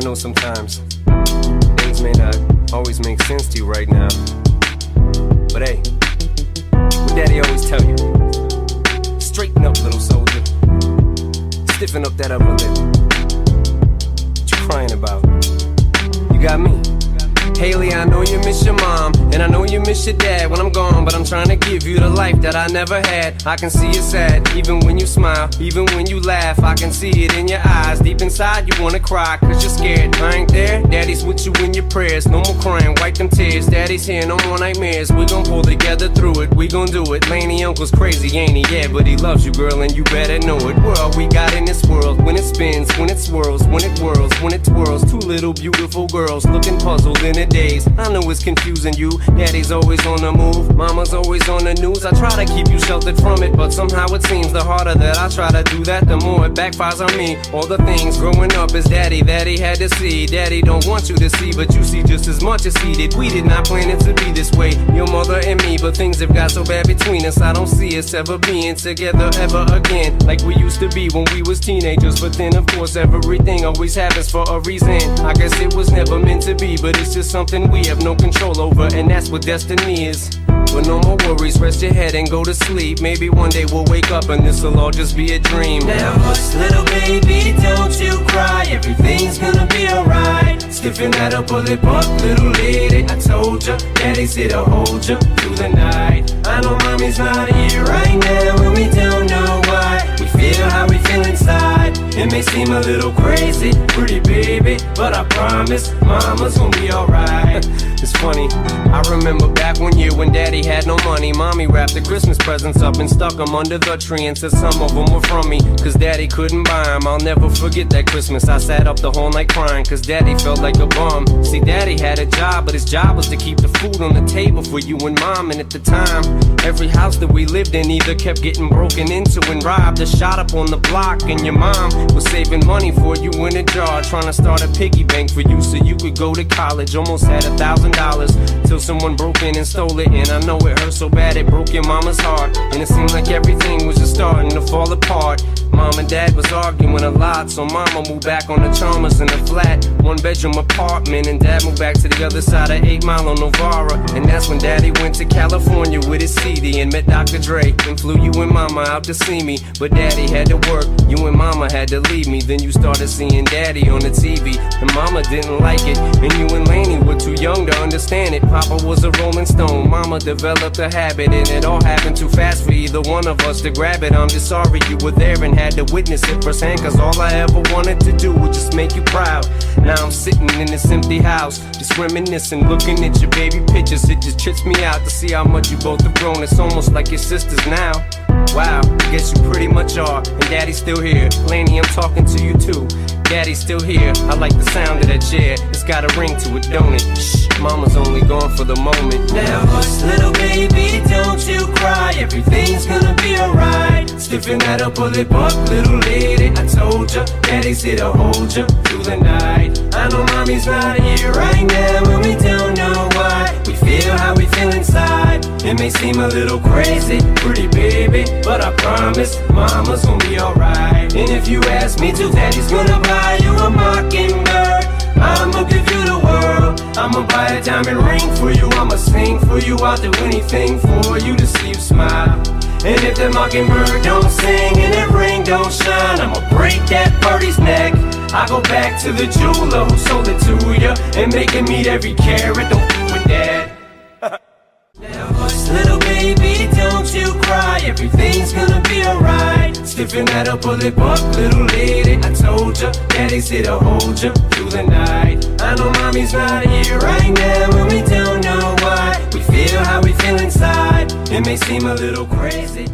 know sometimes things may not always make sense to you right now, but hey, what Daddy always tell you: straighten up, little soldier. Stiffen up that upper lip. What you crying about? You got me. Hailie, I know you miss your mom, and I know you miss your dad when I'm gone, but I'm trying to give you the life that I never had. I can see you sad, even when you smile, even when you laugh. I can see it in your eyes, deep inside you wanna cry, cause you're scared. I ain't there, Daddy's with you in your prayers. No more crying, wipe them tears. Daddy's here, no more nightmares. We gon' pull together through it, we gon' do it. Lainie, uncle's crazy, ain't he? Yeah, but he loves you, girl, and you better know it. We're all we got in this world, when it spins, when it swirls, when it whirls, when it twirls. Two little beautiful girls looking puzzled in a daze. I know it's confusing you. Daddy's always on the move, mama's always on the news. I try to keep you sheltered from it, but somehow it seems the harder that I try to do that, the more it backfires on me. All the things growing up as daddy that he had to see, Daddy don't want you to see, but you see just as much as he did. We did not plan it to be this way, your mother and me, but things have got so bad between us. I don't see us ever being together ever again, like we used to be when we was teenagers. But then of course everything always happens for a reason. I guess it was never meant to be, but it's just something we have no control over, and that's what destiny is. But no more worries, rest your head and go to sleep. Maybe one day we'll wake up and this'll all just be a dream. Now hush, little baby, don't you cry. Everything's gonna be alright. Stiffen that upper lip up, little lady. I told ya, Daddy's here to hold ya through the night. I know mommy's not here right now, and we don't know why. We feel how we feel inside. It may seem a little crazy, pretty baby, but I promise mama's gonna be alright. It's funny, I remember back one year when Daddy had no money. Mommy wrapped the Christmas presents up and stuck them under the tree and said some of them were from me, cause Daddy couldn't buy them. I'll never forget that Christmas. I sat up the whole night crying, cause Daddy felt like a bum. See, Daddy had a job, but his job was to keep the food on the table for you and Mom. And at the time, every house that we lived in either kept getting broken into and robbed or shot up on the block. And your mom was saving money for you in a jar, trying to start a piggy bank for you so you could go to college. Almost had $1,000 till someone broke in and stole it. And I know it hurt so bad it broke your mama's heart, and it seemed like everything was just starting to fall apart. Mom and Dad was arguing a lot, so Mama moved back on the Chalmers in a flat 1-bedroom apartment, and Dad moved back to the other side of 8 Mile on Novara. And that's when Daddy went to California with his CD and met Dr. Dre, and flew you and Mama out to see me. But Daddy had to work, you and Mama had to leave me. Then you started seeing Daddy on the TV, and Mama didn't like it, and you and Lainie were too young to understand it. Papa was a Rolling Stone, Mama developed a habit, and it all happened too fast for either one of us to grab it. I'm just sorry you were there and had to witness it firsthand, cause all I ever wanted to do was just make you proud. Now I'm sitting in this empty house, just reminiscing, looking at your baby pictures. It just trips me out to see how much you both have grown. It's almost like your sisters now. Wow, I guess you pretty much are, and Daddy's still here. Lainie, I'm talking to you too. Daddy's still here, I like the sound of that chair. It's got a ring to it, don't it? Shh, Mama's only gone for the moment. Now hush, little baby, don't you cry. Everything's gonna be alright. Stiffen that upper lip up, little lady. I told ya, Daddy's here to hold ya through the night. I know mommy's not here right now, and we don't know why. We feel how we feel inside. It may seem a little crazy, pretty baby, but I promise mama's gonna be alright. And if you ask me to, Daddy's gonna buy you a Mockingbird. I'ma give you the world. I'ma buy a diamond ring for you. I'ma sing for you. I'll do anything for you to see you smile. And if the Mockingbird don't sing and that ring don't shine, I'ma break that birdie's neck. I go back to the jeweler who sold it to ya and make him meet every carat. Don't f with that. Now hush, little baby, don't you cry. Everything's gonna be alright. Stiffen that upper lip up, little lady. I told ya, Daddy's here to hold ya through the night. I know mommy's not here right now, and we don't know why. We feel how we feel inside. It may seem a little crazy.